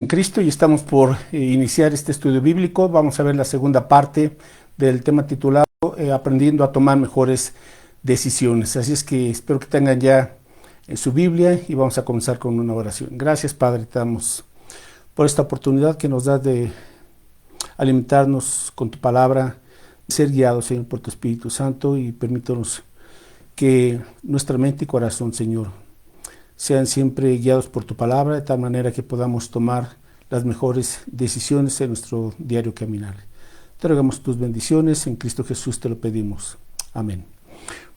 En Cristo y estamos por iniciar este estudio bíblico. Vamos a ver la segunda parte del tema titulado Aprendiendo a tomar mejores decisiones. Así es que espero que tengan ya su Biblia y vamos a comenzar con una oración. Gracias, Padre, te damos por esta oportunidad que nos das de alimentarnos con tu palabra, ser guiados, Señor, por tu Espíritu Santo, y permítanos que nuestra mente y corazón, Señor, sean siempre guiados por tu palabra, de tal manera que podamos tomar las mejores decisiones en nuestro diario caminar. Te rogamos tus bendiciones, en Cristo Jesús te lo pedimos. Amén.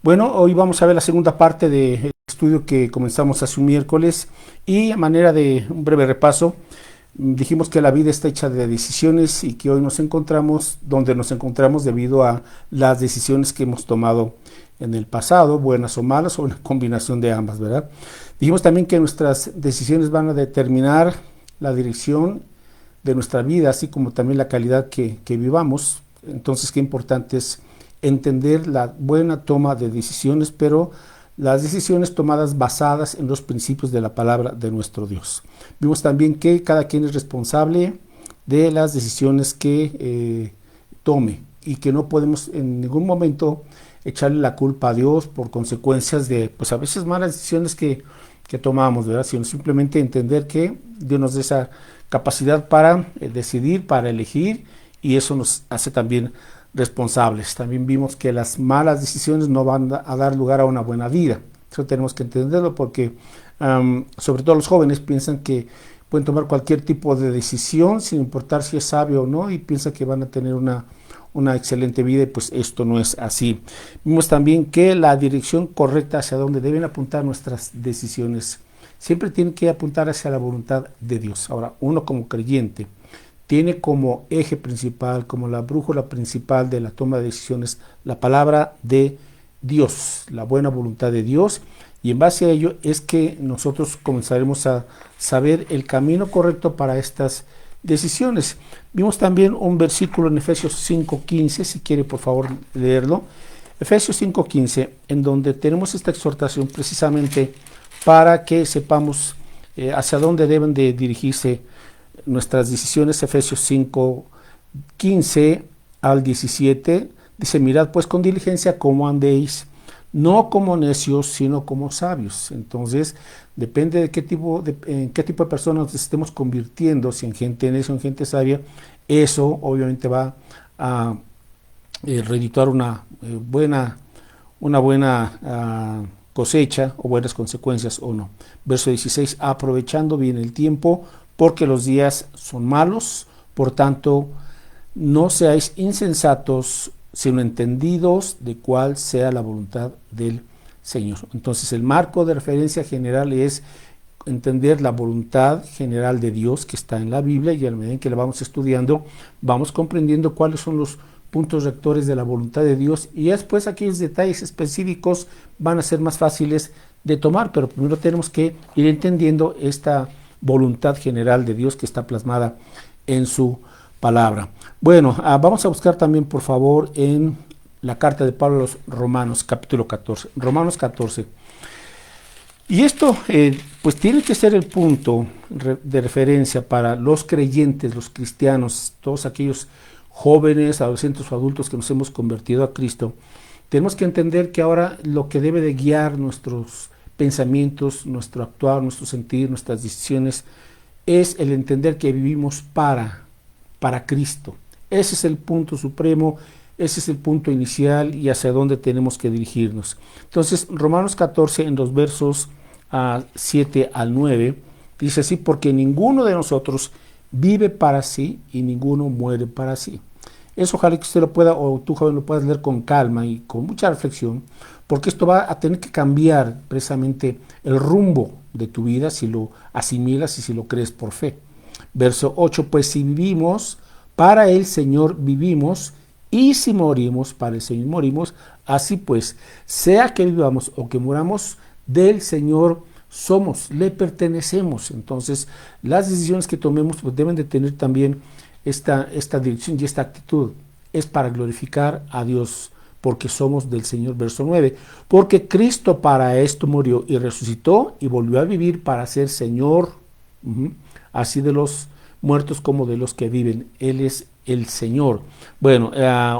Bueno, hoy vamos a ver la segunda parte del estudio que comenzamos hace un miércoles, y a manera de un breve repaso, dijimos que la vida está hecha de decisiones y que hoy nos encontramos donde nos encontramos debido a las decisiones que hemos tomado en el pasado, buenas o malas, o una combinación de ambas, ¿verdad? Dijimos también que nuestras decisiones van a determinar la dirección de nuestra vida, así como también la calidad que vivamos. Entonces, qué importante es entender la buena toma de decisiones, pero las decisiones tomadas basadas en los principios de la palabra de nuestro Dios. Vimos también que cada quien es responsable de las decisiones que tome, y que no podemos en ningún momento echarle la culpa a Dios por consecuencias de, pues a veces, malas decisiones que tomamos, ¿verdad? Sino simplemente entender que Dios nos da esa capacidad para decidir, para elegir, y eso nos hace también responsables. También vimos que las malas decisiones no van a dar lugar a una buena vida. Eso tenemos que entenderlo, porque sobre todo los jóvenes piensan que pueden tomar cualquier tipo de decisión sin importar si es sabio o no, y piensan que van a tener una excelente vida, y pues esto no es así. Vimos también que la dirección correcta hacia donde deben apuntar nuestras decisiones siempre tiene que apuntar hacia la voluntad de Dios. Ahora, uno como creyente tiene como eje principal, como la brújula principal de la toma de decisiones, la palabra de Dios, la buena voluntad de Dios, y en base a ello es que nosotros comenzaremos a saber el camino correcto para estas decisiones. Vimos también un versículo en Efesios 5:15, si quiere por favor leerlo. Efesios 5:15, en donde tenemos esta exhortación precisamente para que sepamos hacia dónde deben de dirigirse nuestras decisiones. Efesios 5:15 al 17, dice: mirad pues con diligencia cómo andéis, no como necios, sino como sabios. Entonces, depende de en qué tipo de personas nos estemos convirtiendo, si en gente necia o en gente sabia, eso obviamente va a redituar una buena cosecha o buenas consecuencias o no. Verso 16, aprovechando bien el tiempo, porque los días son malos, por tanto, no seáis insensatos, sino entendidos de cuál sea la voluntad del Señor. Entonces, el marco de referencia general es entender la voluntad general de Dios que está en la Biblia, y a medida que la vamos estudiando, vamos comprendiendo cuáles son los puntos rectores de la voluntad de Dios, y después aquellos detalles específicos van a ser más fáciles de tomar, pero primero tenemos que ir entendiendo esta voluntad general de Dios que está plasmada en su palabra. Bueno, vamos a buscar también, por favor, en la carta de Pablo a los Romanos, capítulo 14. Romanos 14. Y esto, pues tiene que ser el punto de referencia para los creyentes, los cristianos, todos aquellos jóvenes, adolescentes o adultos que nos hemos convertido a Cristo. Tenemos que entender que ahora lo que debe de guiar nuestros pensamientos, nuestro actuar, nuestro sentir, nuestras decisiones, es el entender que vivimos para Cristo. Ese es el punto supremo, ese es el punto inicial y hacia dónde tenemos que dirigirnos. Entonces, Romanos 14, en los versos 7 al 9, dice así: porque ninguno de nosotros vive para sí y ninguno muere para sí. Eso ojalá que usted lo pueda, o tú, joven, lo puedas leer con calma y con mucha reflexión, porque esto va a tener que cambiar precisamente el rumbo de tu vida si lo asimilas y si lo crees por fe. Verso 8, pues si vivimos, para el Señor vivimos, y si morimos, para el Señor morimos. Así pues, sea que vivamos o que muramos, del Señor somos, le pertenecemos. Entonces, las decisiones que tomemos pues deben de tener también esta dirección y esta actitud. Es para glorificar a Dios, porque somos del Señor. Verso 9, porque Cristo para esto murió y resucitó y volvió a vivir para ser Señor, así de los muertos como de los que viven. Él es el Señor. Bueno,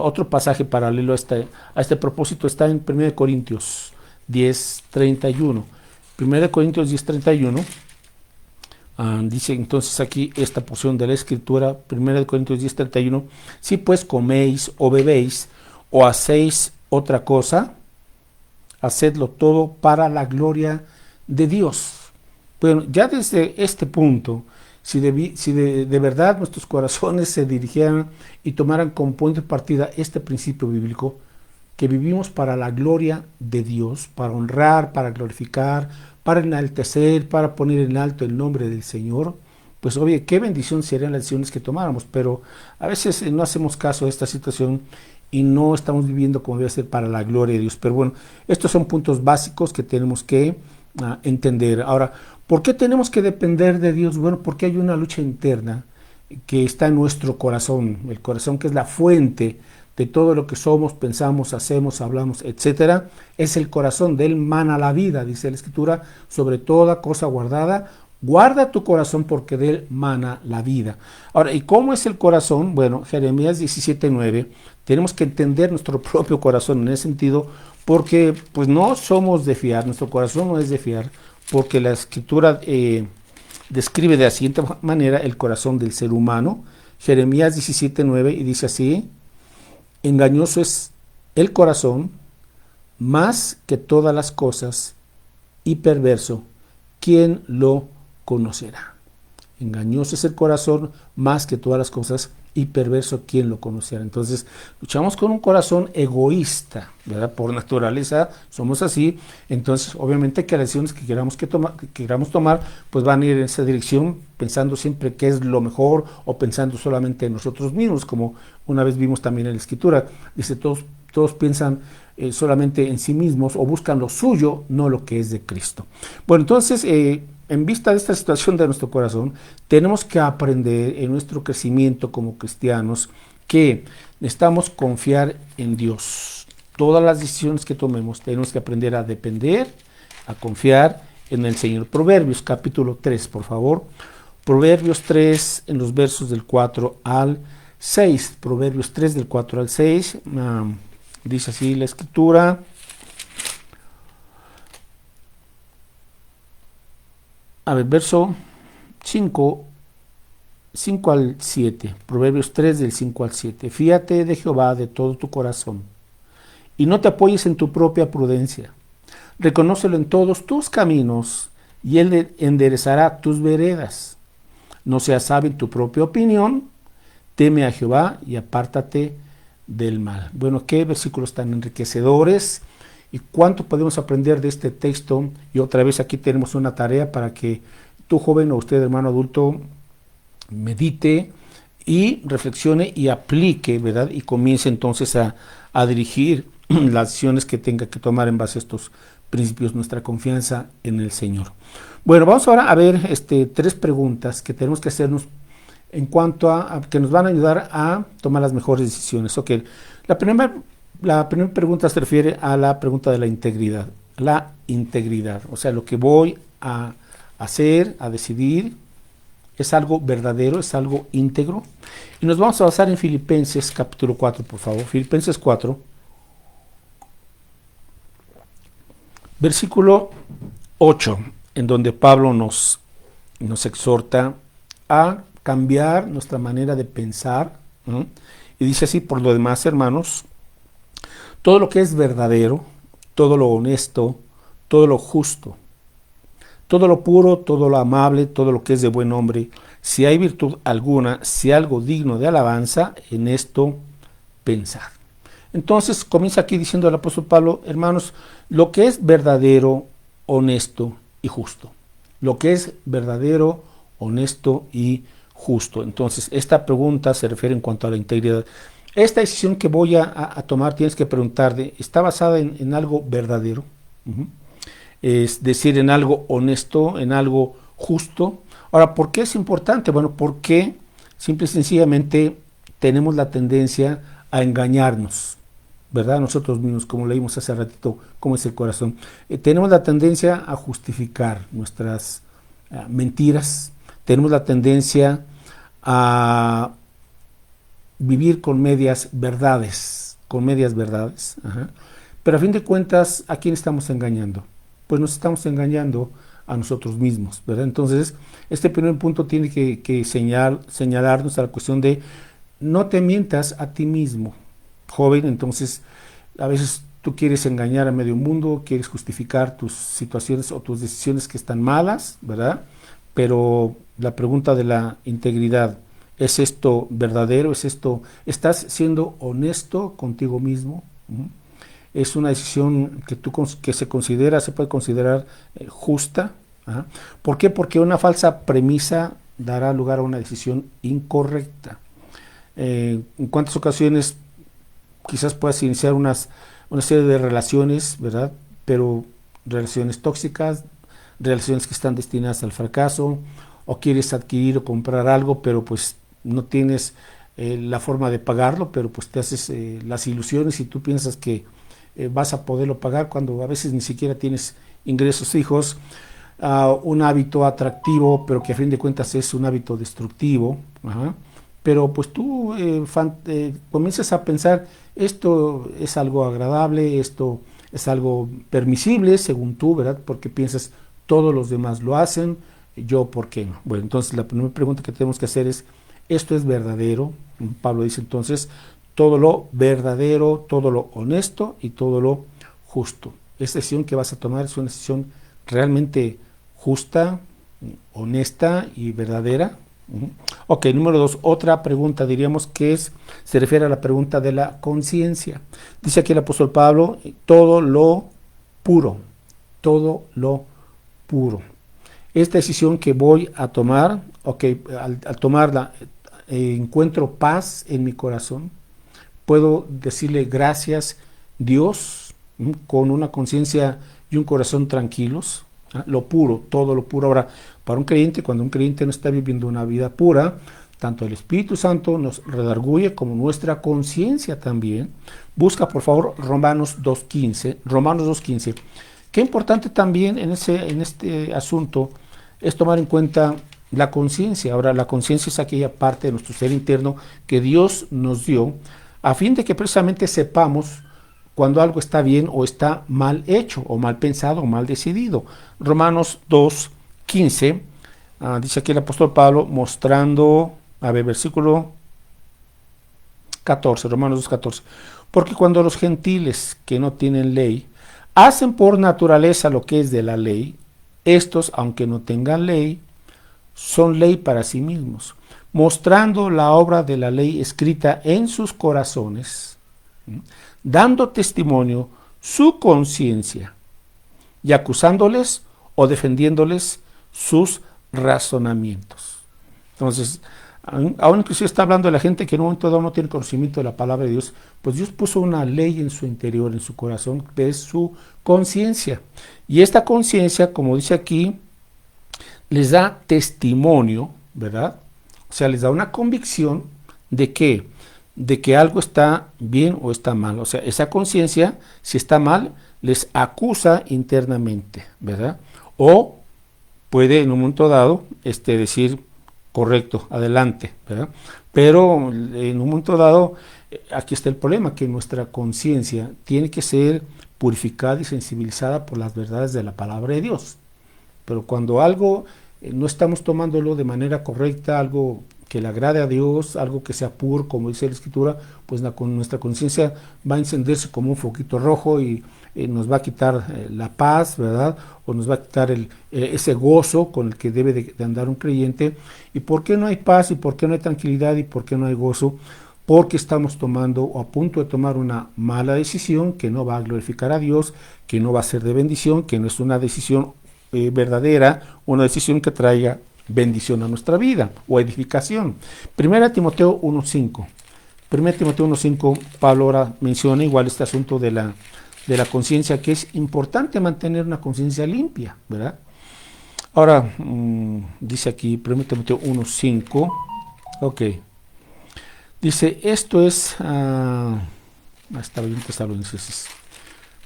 otro pasaje paralelo a este propósito está en 1 Corintios 10:31. 1 Corintios 10:31. Dice entonces aquí esta porción de la Escritura, 1 Corintios 10:31, si pues coméis o bebéis o hacéis otra cosa, hacedlo todo para la gloria de Dios. Bueno, ya desde este punto, si de verdad nuestros corazones se dirigieran y tomaran como punto de partida este principio bíblico, que vivimos para la gloria de Dios, para honrar, para glorificar, para enaltecer, para poner en alto el nombre del Señor, pues oye, qué bendición serían las decisiones que tomáramos, pero a veces no hacemos caso de esta situación y no estamos viviendo como debe ser para la gloria de Dios. Pero bueno, estos son puntos básicos que tenemos que entender. Ahora, ¿por qué tenemos que depender de Dios? Bueno, porque hay una lucha interna que está en nuestro corazón, el corazón que es la fuente de todo lo que somos, pensamos, hacemos, hablamos, etcétera. Es el corazón, de él mana la vida, dice la Escritura, sobre toda cosa guardada, guarda tu corazón porque de él mana la vida. Ahora, ¿y cómo es el corazón? Bueno, Jeremías 17:9, tenemos que entender nuestro propio corazón en ese sentido, porque pues no somos de fiar, nuestro corazón no es de fiar, porque la Escritura describe de la siguiente manera el corazón del ser humano, Jeremías 17:9, y dice así: engañoso es el corazón más que todas las cosas y perverso, ¿quién lo conocerá? Engañoso es el corazón más que todas las cosas y perverso, ¿quién lo conocerá? Entonces, luchamos con un corazón egoísta, ¿verdad? Por naturaleza somos así. Entonces, obviamente que las decisiones que queramos tomar, pues van a ir en esa dirección, pensando siempre qué es lo mejor o pensando solamente en nosotros mismos, como una vez vimos también en la Escritura. Dice, todos piensan solamente en sí mismos o buscan lo suyo, no lo que es de Cristo. Bueno, entonces, en vista de esta situación de nuestro corazón, tenemos que aprender en nuestro crecimiento como cristianos que necesitamos confiar en Dios. Todas las decisiones que tomemos tenemos que aprender a depender, a confiar en el Señor. Proverbios capítulo 3, por favor. Proverbios 3 en los versos del 4 al 6. Proverbios 3 del 4 al 6. Dice así la Escritura. A ver, verso 5 al 7, Proverbios 3 del 5 al 7. Fíate de Jehová de todo tu corazón, y no te apoyes en tu propia prudencia. Reconócelo en todos tus caminos, y él enderezará tus veredas. No seas sabio en tu propia opinión, teme a Jehová y apártate del mal. Bueno, qué versículos tan enriquecedores. ¿Y cuánto podemos aprender de este texto? Y otra vez aquí tenemos una tarea para que tú, joven, o usted, hermano adulto, medite y reflexione y aplique, ¿verdad? Y comience entonces a dirigir las decisiones que tenga que tomar en base a estos principios, nuestra confianza en el Señor. Bueno, vamos ahora a ver tres preguntas que tenemos que hacernos en cuanto a que nos van a ayudar a tomar las mejores decisiones. Ok, la primera pregunta se refiere a la pregunta de la integridad. La integridad, o sea, lo que voy a hacer, a decidir, es algo verdadero, es algo íntegro. Y nos vamos a basar en Filipenses capítulo 4, por favor. Filipenses 4, versículo 8, en donde Pablo nos exhorta a cambiar nuestra manera de pensar. Y dice así: por lo demás, hermanos, todo lo que es verdadero, todo lo honesto, todo lo justo, todo lo puro, todo lo amable, todo lo que es de buen nombre, si hay virtud alguna, si algo digno de alabanza, en esto pensad. Entonces comienza aquí diciendo el apóstol Pablo: hermanos, lo que es verdadero, honesto y justo. Lo que es verdadero, honesto y justo. Entonces, esta pregunta se refiere en cuanto a la integridad. Esta decisión que voy a tomar, tienes que preguntarte, ¿está basada en algo verdadero? Es decir, en algo honesto, en algo justo. Ahora, ¿por qué es importante? Bueno, porque simple y sencillamente tenemos la tendencia a engañarnos, ¿verdad? Nosotros mismos, como leímos hace ratito, cómo es el corazón. Tenemos la tendencia a justificar nuestras mentiras, tenemos la tendencia a vivir con medias verdades, ajá. Pero a fin de cuentas, ¿a quién estamos engañando? Pues nos estamos engañando a nosotros mismos, ¿verdad? Entonces, este primer punto tiene que señalarnos a la cuestión de no te mientas a ti mismo, joven. Entonces, a veces tú quieres engañar a medio mundo, quieres justificar tus situaciones o tus decisiones que están malas, ¿verdad? Pero la pregunta de la integridad, ¿es esto verdadero? ¿Es esto, estás siendo honesto contigo mismo? ¿Mm? Es una decisión que se puede considerar justa. ¿Ah? ¿Por qué? Porque una falsa premisa dará lugar a una decisión incorrecta. En cuántas ocasiones quizás puedas iniciar una serie de relaciones, ¿verdad? Pero relaciones tóxicas, relaciones que están destinadas al fracaso, o quieres adquirir o comprar algo, pero pues no tienes la forma de pagarlo, pero pues te haces las ilusiones y tú piensas que vas a poderlo pagar cuando a veces ni siquiera tienes ingresos fijos. Un hábito atractivo, pero que a fin de cuentas es un hábito destructivo. Ajá. Pero pues tú comienzas a pensar, esto es algo agradable, esto es algo permisible según tú, ¿verdad? Porque piensas, todos los demás lo hacen, yo, ¿por qué no? Bueno, entonces la primera pregunta que tenemos que hacer es, ¿esto es verdadero? Pablo dice entonces, todo lo verdadero, todo lo honesto y todo lo justo. Esta decisión que vas a tomar es una decisión realmente justa, honesta y verdadera. Ok, número 2, otra pregunta diríamos que se refiere a la pregunta de la conciencia. Dice aquí el apóstol Pablo, todo lo puro, todo lo puro. Esta decisión que voy a tomar, ok, al tomarla, encuentro paz en mi corazón, puedo decirle gracias Dios, con una conciencia y un corazón tranquilos. Lo puro, todo lo puro. Ahora, para un creyente, cuando un creyente no está viviendo una vida pura, tanto el Espíritu Santo nos redarguye como nuestra conciencia también. Busca por favor Romanos 2.15. Romanos 2.15. Qué importante también en este asunto es tomar en cuenta la conciencia. Ahora, la conciencia es aquella parte de nuestro ser interno que Dios nos dio a fin de que precisamente sepamos cuando algo está bien o está mal hecho, o mal pensado, o mal decidido. Romanos 2.15, dice aquí el apóstol Pablo, mostrando, versículo 14, Romanos 2.14, porque cuando los gentiles que no tienen ley, hacen por naturaleza lo que es de la ley, estos, aunque no tengan ley, son ley para sí mismos, mostrando la obra de la ley escrita en sus corazones, dando testimonio su conciencia y acusándoles o defendiéndoles sus razonamientos. Entonces, aún inclusive está hablando de la gente que en un momento dado no tiene conocimiento de la palabra de Dios, pues Dios puso una ley en su interior, en su corazón, que es su conciencia. Y esta conciencia, como dice aquí, les da testimonio, ¿verdad? O sea, les da una convicción de que algo está bien o está mal. O sea, esa conciencia, si está mal, les acusa internamente, ¿verdad? O puede en un momento dado decir, correcto, adelante, ¿verdad? Pero en un momento dado, aquí está el problema, que nuestra conciencia tiene que ser purificada y sensibilizada por las verdades de la palabra de Dios. Pero cuando algo no estamos tomándolo de manera correcta, algo que le agrade a Dios, algo que sea puro, como dice la Escritura, pues nuestra conciencia va a encenderse como un foquito rojo y nos va a quitar la paz, ¿verdad? O nos va a quitar ese gozo con el que debe de andar un creyente. ¿Y por qué no hay paz? ¿Y por qué no hay tranquilidad? ¿Y por qué no hay gozo? Porque estamos tomando o a punto de tomar una mala decisión que no va a glorificar a Dios, que no va a ser de bendición, que no es una decisión verdadera, una decisión que traiga bendición a nuestra vida o edificación. 1 Timoteo 1.5. 1 Timoteo 1.5, Pablo ahora menciona igual este asunto de la conciencia, que es importante mantener una conciencia limpia, ¿verdad? Ahora, dice aquí 1 Timoteo 1.5, ok. Dice, esto es, está bien, Tesalonicenses.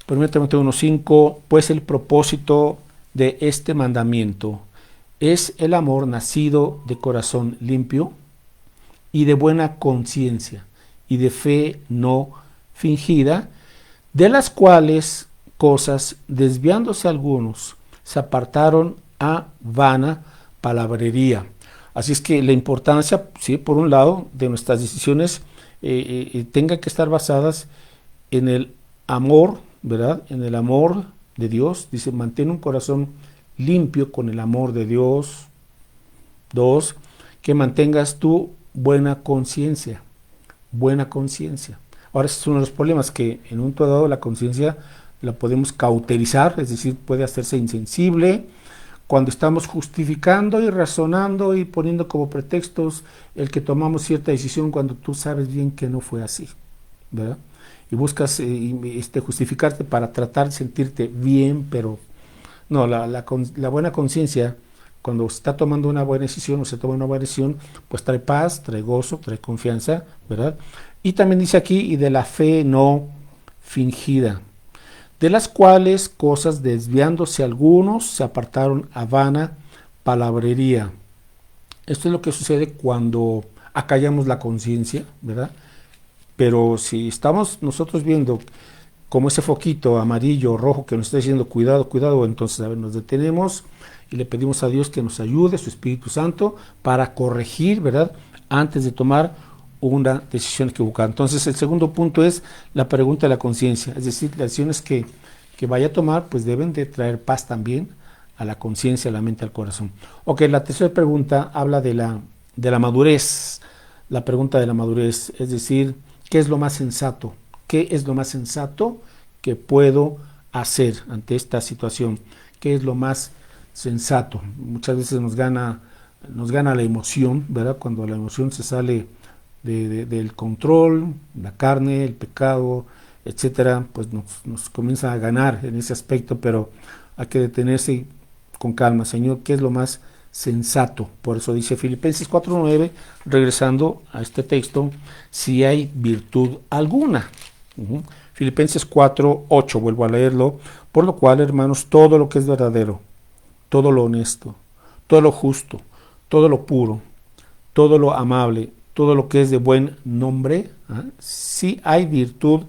1 Timoteo 1.5, pues el propósito de este mandamiento es el amor nacido de corazón limpio, y de buena conciencia y de fe no fingida, de las cuales cosas, desviándose algunos, se apartaron a vana palabrería. Así es que la importancia, sí, por un lado, de nuestras decisiones tengan que estar basadas en el amor, ¿verdad? En el amor de Dios. Dice, mantén un corazón limpio con el amor de Dios. Dos, que mantengas tu buena conciencia. Buena conciencia. Ahora, ese es uno de los problemas, que en un momento dado la conciencia la podemos cauterizar, es decir, puede hacerse insensible cuando estamos justificando y razonando y poniendo como pretextos el que tomamos cierta decisión cuando tú sabes bien que no fue así, ¿verdad? Y buscas justificarte para tratar de sentirte bien, pero no, la buena conciencia, cuando se está tomando una buena decisión o se toma una buena decisión, pues trae paz, trae gozo, trae confianza, ¿verdad? Y también dice aquí, y de la fe no fingida, de las cuales cosas, desviándose algunos, se apartaron a vana palabrería. Esto es lo que sucede cuando acallamos la conciencia, ¿verdad? Pero si estamos nosotros viendo como ese foquito amarillo o rojo que nos está diciendo cuidado, cuidado, entonces a ver, nos detenemos y le pedimos a Dios que nos ayude, su Espíritu Santo, para corregir, ¿verdad? Antes de tomar una decisión equivocada. Entonces el segundo punto es la pregunta de la conciencia, es decir, las decisiones que vaya a tomar pues deben de traer paz también a la conciencia, a la mente, al corazón. Ok, la tercera pregunta habla de la madurez, la pregunta de la madurez, es decir, ¿qué es lo más sensato? ¿Qué es lo más sensato que puedo hacer ante esta situación? ¿Qué es lo más sensato? Muchas veces nos gana la emoción, ¿verdad? Cuando la emoción se sale del control, la carne, el pecado, etcétera, pues nos comienza a ganar en ese aspecto, pero hay que detenerse con calma. Señor, ¿qué es lo más sensato? Por eso dice Filipenses 4:9, regresando a este texto, si hay virtud alguna. Filipenses 4:8, vuelvo a leerlo, por lo cual, hermanos, todo lo que es verdadero, todo lo honesto, todo lo justo, todo lo puro, todo lo amable, todo lo que es de buen nombre, si hay virtud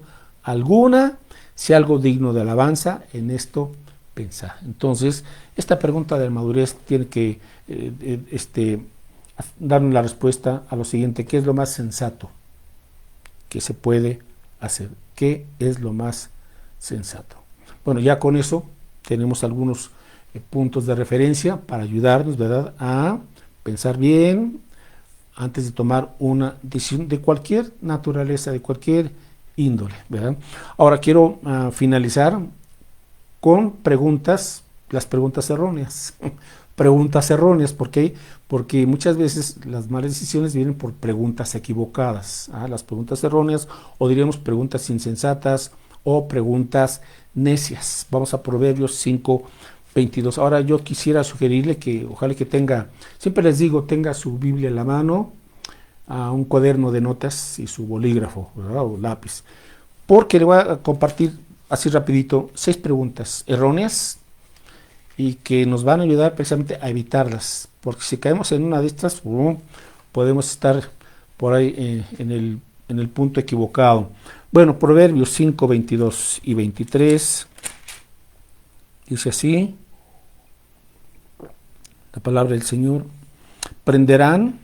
alguna, si algo digno de alabanza, en esto pensar. Entonces, esta pregunta de la madurez tiene que darnos la respuesta a lo siguiente: ¿qué es lo más sensato que se puede hacer? ¿Qué es lo más sensato? Bueno, ya con eso tenemos algunos puntos de referencia para ayudarnos, ¿verdad?, a pensar bien antes de tomar una decisión de cualquier naturaleza, de cualquier índole, ¿verdad? Ahora quiero finalizar con preguntas, las preguntas erróneas. Preguntas erróneas, ¿por qué? Porque muchas veces las malas decisiones vienen por preguntas equivocadas, las preguntas erróneas, o diríamos preguntas insensatas o preguntas necias. Vamos a Proverbios 5:22. Ahora yo quisiera sugerirle que ojalá que tenga, siempre les digo, tenga su Biblia en la mano, un cuaderno de notas y su bolígrafo, ¿verdad?, o lápiz, porque le voy a compartir así rapidito 6 preguntas erróneas y que nos van a ayudar precisamente a evitarlas, porque si caemos en una de estas, podemos estar por ahí en el punto equivocado. Bueno, Proverbios 5:22 y 23 dice así la palabra del Señor: prenderán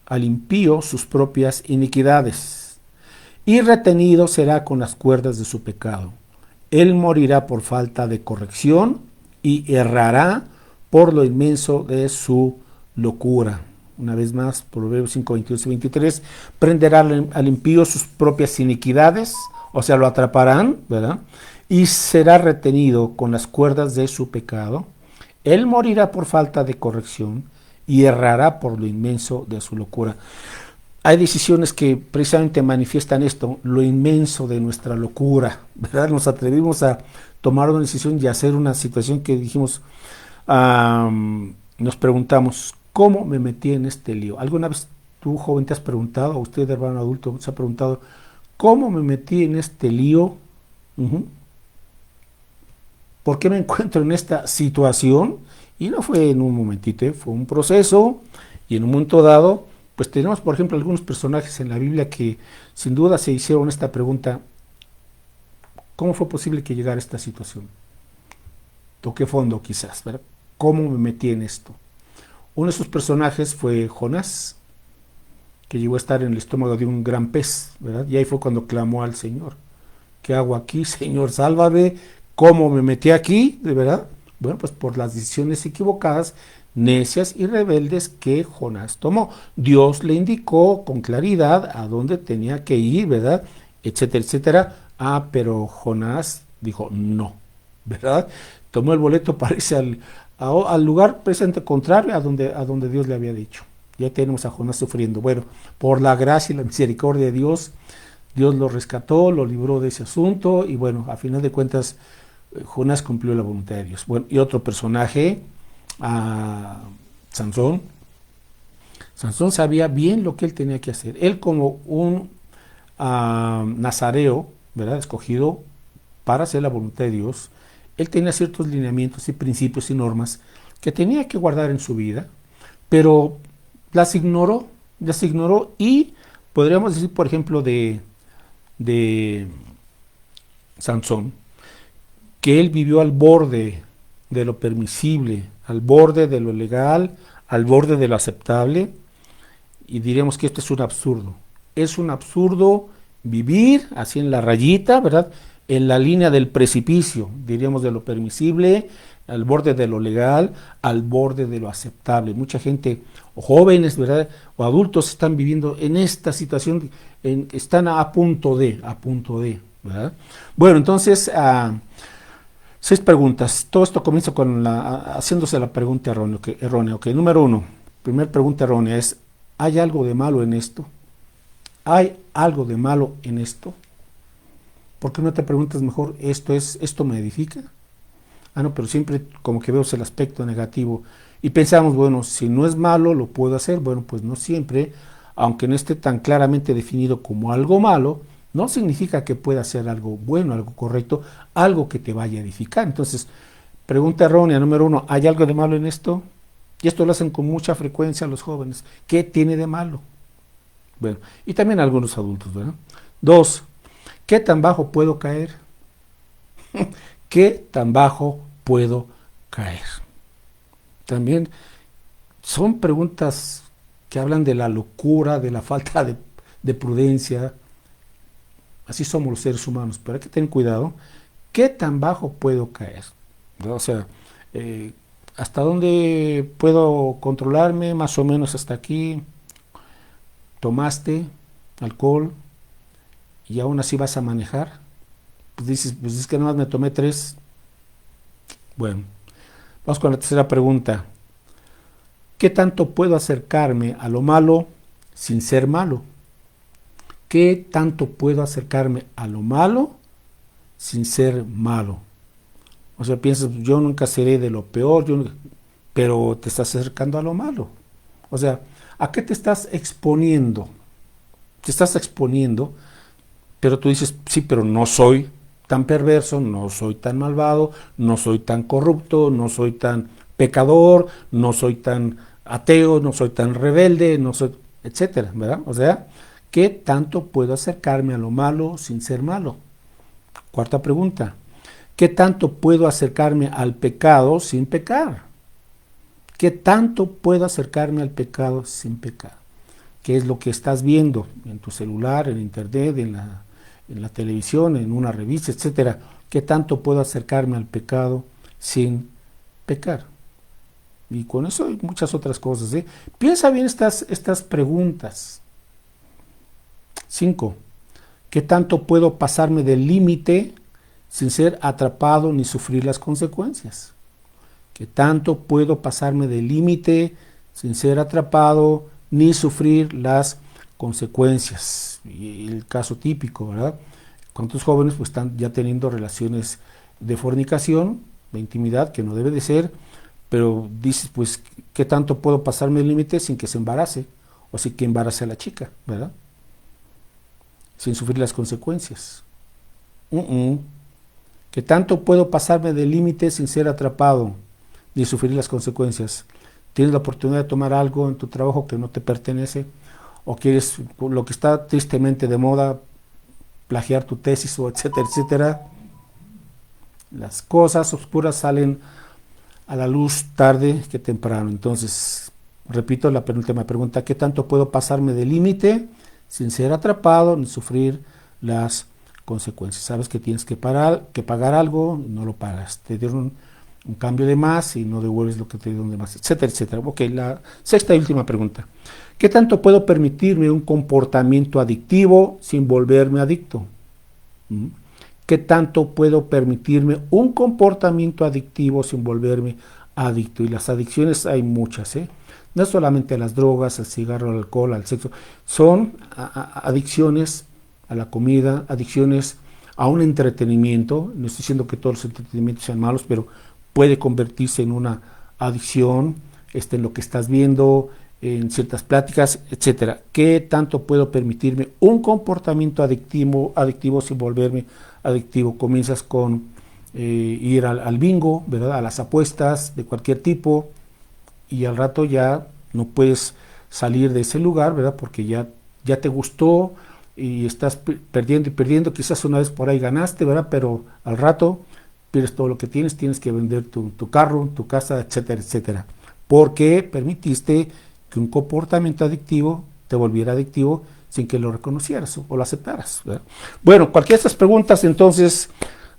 al impío sus propias iniquidades, y retenido será con las cuerdas de su pecado. Él morirá por falta de corrección y errará por lo inmenso de su locura. Una vez más, Proverbios 5:22 y 23, prenderá al impío sus propias iniquidades, o sea, lo atraparán, ¿verdad?, y será retenido con las cuerdas de su pecado. Él morirá por falta de corrección y errará por lo inmenso de su locura. Hay decisiones que precisamente manifiestan esto, lo inmenso de nuestra locura, ¿verdad? Nos atrevimos a tomar una decisión y hacer una situación que dijimos, nos preguntamos, ¿cómo me metí en este lío? ¿Alguna vez tú, joven, te has preguntado, o usted, hermano adulto, se ha preguntado, ¿cómo me metí en este lío? ¿Por qué me encuentro en esta situación? Y no fue en un momentito, fue un proceso, y en un momento dado, pues tenemos, por ejemplo, algunos personajes en la Biblia que sin duda se hicieron esta pregunta: ¿cómo fue posible que llegara a esta situación? Toqué fondo quizás, ¿verdad? ¿Cómo me metí en esto? Uno de sus personajes fue Jonás, que llegó a estar en el estómago de un gran pez, ¿verdad? Y ahí fue cuando clamó al Señor: ¿qué hago aquí? Señor, sálvame. ¿Cómo me metí aquí? ¿De verdad? Bueno, pues por las decisiones equivocadas, necias y rebeldes que Jonás tomó. Dios le indicó con claridad a dónde tenía que ir, ¿verdad? Etcétera, etcétera. Pero Jonás dijo no, ¿verdad? Tomó el boleto para irse al lugar presente contrario a donde Dios le había dicho. Ya tenemos a Jonás sufriendo. Bueno, por la gracia y la misericordia de Dios, Dios lo rescató, lo libró de ese asunto y bueno, a final de cuentas, Jonás cumplió la voluntad de Dios. Bueno, y otro personaje, Sansón. Sansón sabía bien lo que él tenía que hacer. Él, como un nazareo, ¿verdad?, escogido para hacer la voluntad de Dios, él tenía ciertos lineamientos y principios y normas que tenía que guardar en su vida, pero las ignoró y podríamos decir, por ejemplo, de Sansón, que él vivió al borde de lo permisible, al borde de lo legal, al borde de lo aceptable, y diríamos que esto es un absurdo. Es un absurdo vivir así en la rayita, ¿verdad?, en la línea del precipicio, diríamos, de lo permisible, al borde de lo legal, al borde de lo aceptable. Mucha gente, o jóvenes, ¿verdad?, o adultos, están viviendo en esta situación, están a punto de, ¿verdad? Bueno, entonces, 6 preguntas. Todo esto comienza con haciéndose la pregunta errónea. Okay. Número 1, primera pregunta errónea es: ¿hay algo de malo en esto? ¿Hay algo de malo en esto? ¿Por qué no te preguntas mejor, esto me edifica? No, pero siempre como que vemos el aspecto negativo y pensamos, bueno, si no es malo, lo puedo hacer. Bueno, pues no siempre, aunque no esté tan claramente definido como algo malo, no significa que pueda ser algo bueno, algo correcto, algo que te vaya a edificar. Entonces, pregunta errónea número 1, ¿hay algo de malo en esto? Y esto lo hacen con mucha frecuencia los jóvenes. ¿Qué tiene de malo? Bueno, y también algunos adultos, ¿verdad? 2, ¿qué tan bajo puedo caer? ¿Qué tan bajo puedo caer? También son preguntas que hablan de la locura, de la falta de prudencia. Así somos los seres humanos, pero hay que tener cuidado. ¿Qué tan bajo puedo caer? ¿No? O sea, ¿hasta dónde puedo controlarme? Más o menos hasta aquí. Tomaste alcohol y aún así vas a manejar. Pues dices, pues es que nada más me tomé 3. Bueno, vamos con la tercera pregunta. ¿Qué tanto puedo acercarme a lo malo sin ser malo? ¿Qué tanto puedo acercarme a lo malo sin ser malo? O sea, piensas, yo nunca seré de lo peor, pero te estás acercando a lo malo. O sea, ¿a qué te estás exponiendo? Te estás exponiendo, pero tú dices, sí, pero no soy tan perverso, no soy tan malvado, no soy tan corrupto, no soy tan pecador, no soy tan ateo, no soy tan rebelde, no soy, etcétera, ¿verdad? O sea, ¿qué tanto puedo acercarme a lo malo sin ser malo? Cuarta pregunta, ¿qué tanto puedo acercarme al pecado sin pecar? ¿Qué tanto puedo acercarme al pecado sin pecar? ¿Qué es lo que estás viendo en tu celular, en internet, en la televisión, en una revista, etcétera? ¿Qué tanto puedo acercarme al pecado sin pecar? Y con eso hay muchas otras cosas, ¿eh? Piensa bien estas preguntas. 5. ¿Qué tanto puedo pasarme del límite sin ser atrapado ni sufrir las consecuencias? ¿Qué tanto puedo pasarme del límite sin ser atrapado ni sufrir las consecuencias? Y el caso típico, ¿verdad? ¿Cuántos jóvenes pues están ya teniendo relaciones de fornicación, de intimidad, que no debe de ser, pero dices, pues, ¿qué tanto puedo pasarme el límite sin que se embarace? O sin que embarace a la chica, ¿verdad? Sin sufrir las consecuencias. ¿Qué tanto puedo pasarme del límite sin ser atrapado ni sufrir las consecuencias? Tienes la oportunidad de tomar algo en tu trabajo que no te pertenece, o quieres, lo que está tristemente de moda, plagiar tu tesis, o etcétera, etcétera. Las cosas oscuras salen a la luz tarde que temprano. Entonces, repito la penúltima pregunta: ¿qué tanto puedo pasarme del límite sin ser atrapado ni sufrir las consecuencias? Sabes que tienes que pagar algo, no lo pagas. Te dieron un cambio de más y no devuelves lo que te dieron de más, etcétera, etcétera. Ok, la sexta y última pregunta: ¿qué tanto puedo permitirme un comportamiento adictivo sin volverme adicto? ¿Qué tanto puedo permitirme un comportamiento adictivo sin volverme adicto? Y las adicciones hay muchas, ¿eh? No es solamente a las drogas, al cigarro, al alcohol, al sexo. Son adicciones a la comida, adicciones a un entretenimiento. No estoy diciendo que todos los entretenimientos sean malos, pero puede convertirse en una adicción, en lo que estás viendo, en ciertas pláticas, etcétera. ¿Qué tanto puedo permitirme un comportamiento adictivo sin volverme adictivo? Comienzas con ir al bingo, ¿verdad? A las apuestas de cualquier tipo, y al rato ya no puedes salir de ese lugar, ¿verdad? Porque ya te gustó y estás perdiendo y perdiendo. Quizás una vez por ahí ganaste, ¿verdad? Pero al rato pierdes todo lo que tienes que vender tu carro, tu casa, etcétera, etcétera. Porque permitiste que un comportamiento adictivo te volviera adictivo sin que lo reconocieras o lo aceptaras, ¿verdad? Bueno, cualquiera de estas preguntas entonces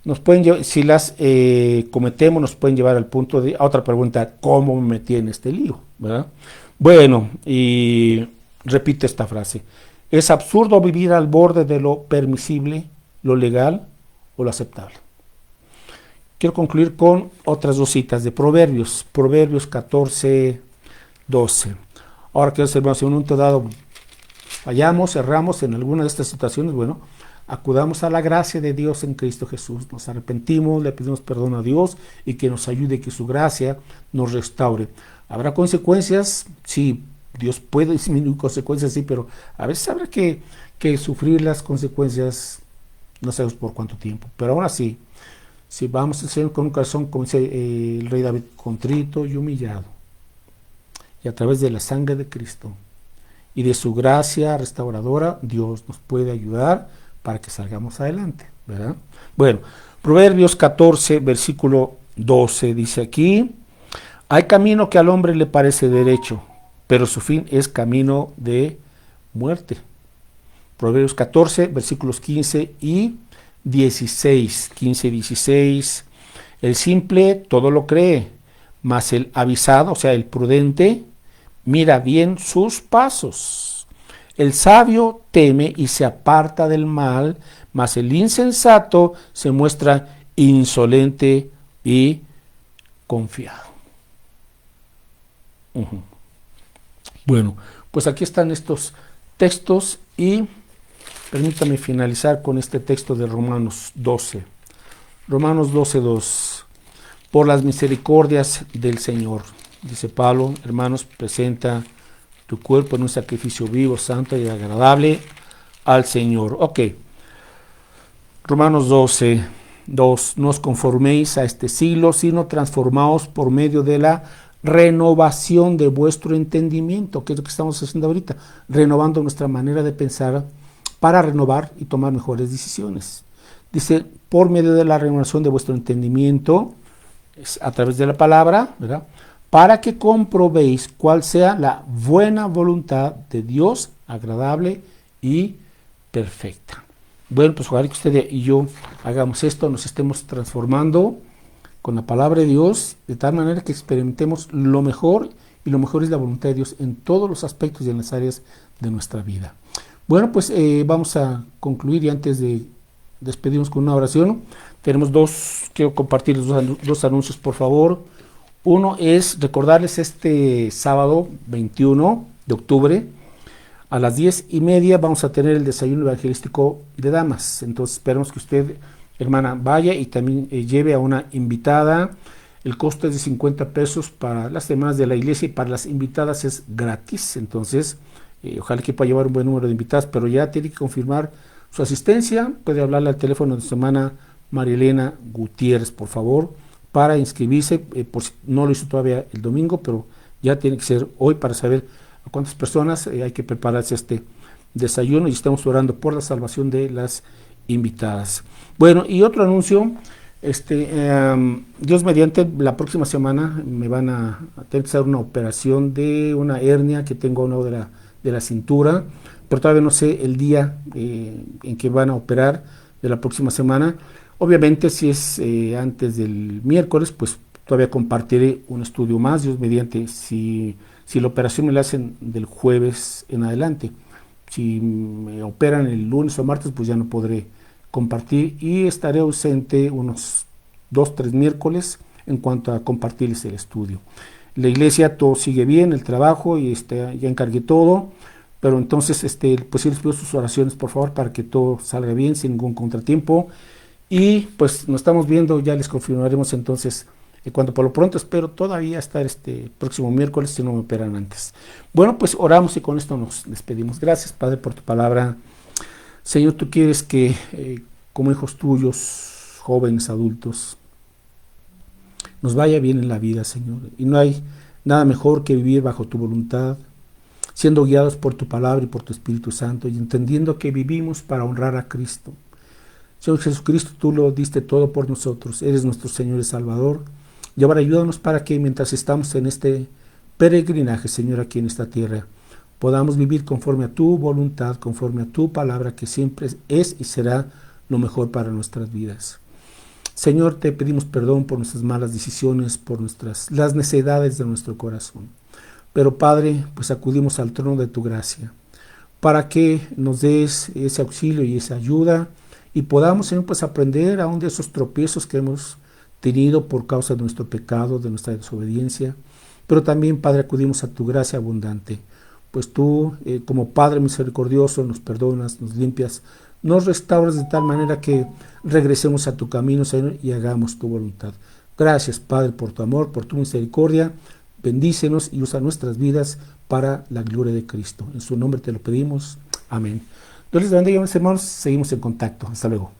nos pueden llevar, si las cometemos, nos pueden llevar al punto de a otra pregunta: ¿cómo me metí en este lío? ¿Verdad? Bueno, y repite esta frase: es absurdo vivir al borde de lo permisible, lo legal o lo aceptable. Quiero concluir con otras dos citas de Proverbios 14, 12. Ahora, que hermanos, en un momento dado fallamos, erramos en alguna de estas situaciones, bueno, acudamos a la gracia de Dios en Cristo Jesús, nos arrepentimos, le pedimos perdón a Dios y que nos ayude, que su gracia nos restaure. ¿Habrá consecuencias? Sí, Dios puede disminuir consecuencias, sí, pero a veces habrá que sufrir las consecuencias, no sabemos por cuánto tiempo, pero aún así, si vamos al Señor con un corazón, como dice el rey David, contrito y humillado, y a través de la sangre de Cristo y de su gracia restauradora, Dios nos puede ayudar para que salgamos adelante, ¿verdad? Bueno, Proverbios 14, versículo 12, dice aquí: hay camino que al hombre le parece derecho, pero su fin es camino de muerte. Proverbios 14, versículos 15 y 16, 15 y 16. El simple todo lo cree, mas el avisado, o sea, el prudente, mira bien sus pasos. El sabio teme y se aparta del mal, mas el insensato se muestra insolente y confiado. Bueno, pues aquí están estos textos y permítame finalizar con este texto de Romanos 12. Romanos 12:2. Por las misericordias del Señor, dice Pablo, hermanos, presenta tu cuerpo en un sacrificio vivo, santo y agradable al Señor. Ok. Romanos 12:2. No os conforméis a este siglo, sino transformaos por medio de la renovación de vuestro entendimiento, que es lo que estamos haciendo ahorita, renovando nuestra manera de pensar para renovar y tomar mejores decisiones. Dice, por medio de la renovación de vuestro entendimiento, a través de la palabra, ¿verdad?, para que comprobéis cuál sea la buena voluntad de Dios, agradable y perfecta. Bueno, pues ojalá que usted y yo hagamos esto, nos estemos transformando con la palabra de Dios, de tal manera que experimentemos lo mejor, y lo mejor es la voluntad de Dios en todos los aspectos y en las áreas de nuestra vida. Bueno, pues vamos a concluir, y antes de despedirnos con una oración, quiero compartir dos anuncios, por favor. Uno es recordarles este sábado 21 de octubre a las 10:30 vamos a tener el desayuno evangelístico de damas. Entonces esperamos que usted, hermana, vaya y también lleve a una invitada. El costo es de 50 pesos para las demás de la iglesia, y para las invitadas es gratis. Entonces ojalá que pueda llevar un buen número de invitadas, pero ya tiene que confirmar su asistencia. Puede hablarle al teléfono de su hermana María Elena Gutiérrez, por favor, para inscribirse, por si no lo hizo todavía el domingo, pero ya tiene que ser hoy para saber a cuántas personas hay que prepararse este desayuno, y estamos orando por la salvación de las invitadas. Bueno, y otro anuncio, Dios mediante, la próxima semana me van a tener que hacer una operación de una hernia que tengo a un lado de la cintura, pero todavía no sé el día en que van a operar de la próxima semana. Obviamente si es antes del miércoles, pues todavía compartiré un estudio más, Dios mediante, si la operación me la hacen del jueves en adelante. Si me operan el lunes o martes, pues ya no podré compartir, y estaré ausente unos 2-3 miércoles en cuanto a compartirles el estudio. La iglesia todo sigue bien, el trabajo, y ya encargué todo, pero entonces pues sí les pido sus oraciones por favor para que todo salga bien sin ningún contratiempo, y pues nos estamos viendo, ya les confirmaremos entonces cuando. Por lo pronto espero todavía estar este próximo miércoles si no me operan antes. Bueno, pues oramos y con esto nos despedimos. Gracias, Padre, por tu palabra. Señor, tú quieres que como hijos tuyos, jóvenes, adultos, nos vaya bien en la vida, Señor. Y no hay nada mejor que vivir bajo tu voluntad, siendo guiados por tu palabra y por tu Espíritu Santo, y entendiendo que vivimos para honrar a Cristo. Señor Jesucristo, tú lo diste todo por nosotros. Eres nuestro Señor y Salvador. Y ahora ayúdanos para que mientras estamos en este peregrinaje, Señor, aquí en esta tierra, podamos vivir conforme a tu voluntad, conforme a tu palabra, que siempre es y será lo mejor para nuestras vidas. Señor, te pedimos perdón por nuestras malas decisiones, por las necedades de nuestro corazón. Pero Padre, pues acudimos al trono de tu gracia, para que nos des ese auxilio y esa ayuda, y podamos, Señor, pues aprender aún de esos tropiezos que hemos tenido por causa de nuestro pecado, de nuestra desobediencia. Pero también, Padre, acudimos a tu gracia abundante, pues tú, como Padre misericordioso, nos perdonas, nos limpias, nos restauras de tal manera que regresemos a tu camino, Señor, y hagamos tu voluntad. Gracias, Padre, por tu amor, por tu misericordia. Bendícenos y usa nuestras vidas para la gloria de Cristo. En su nombre te lo pedimos. Amén. Dios les bendiga, mis hermanos. Seguimos en contacto. Hasta luego.